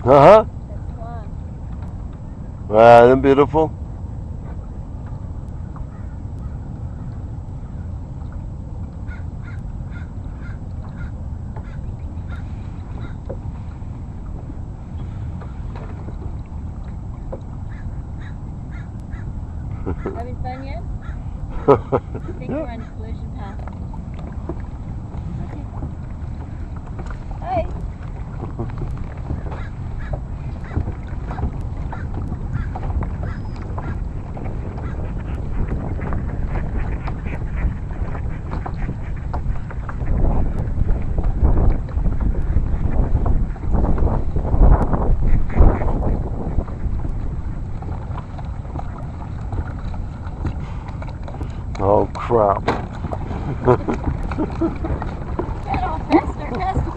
Uh-huh. That's one. Wow, isn't it beautiful? Having fun yet? I think we're on a collision path. Okay. Hi. Oh, crap. Pedal, faster, faster.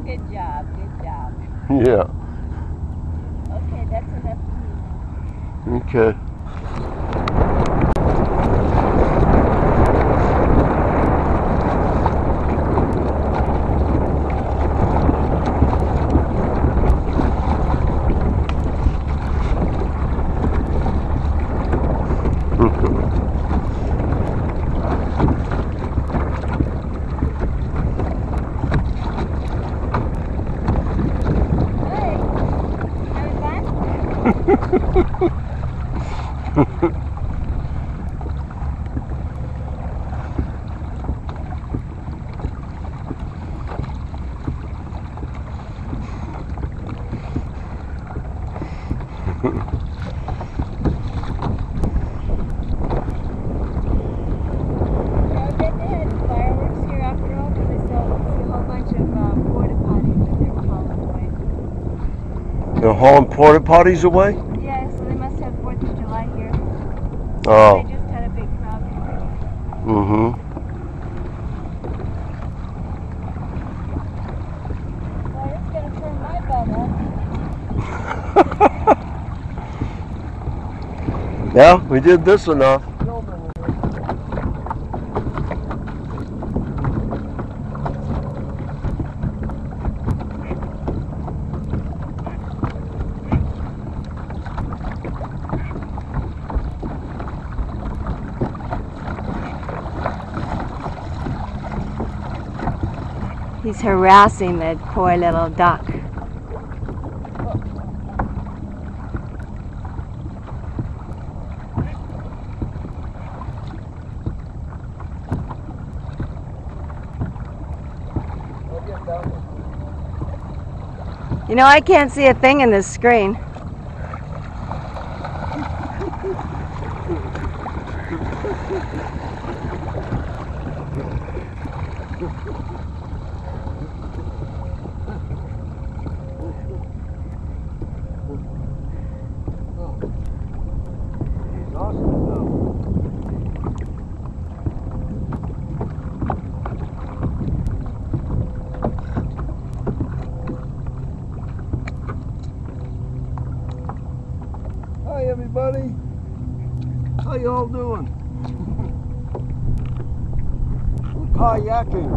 Good job, good job. Yeah. Okay, that's enough for me. Okay. Hey, having fun? They're hauling porta potties away? Yeah, so they must have 4th of July here. Oh. They just had a big crowd here. Mm-hmm. Well, it's going to turn my butt up. Yeah, we did this enough. He's harassing that poor little duck. You know, I can't see a thing in this screen. Hi everybody. How y'all doing? We're kayaking.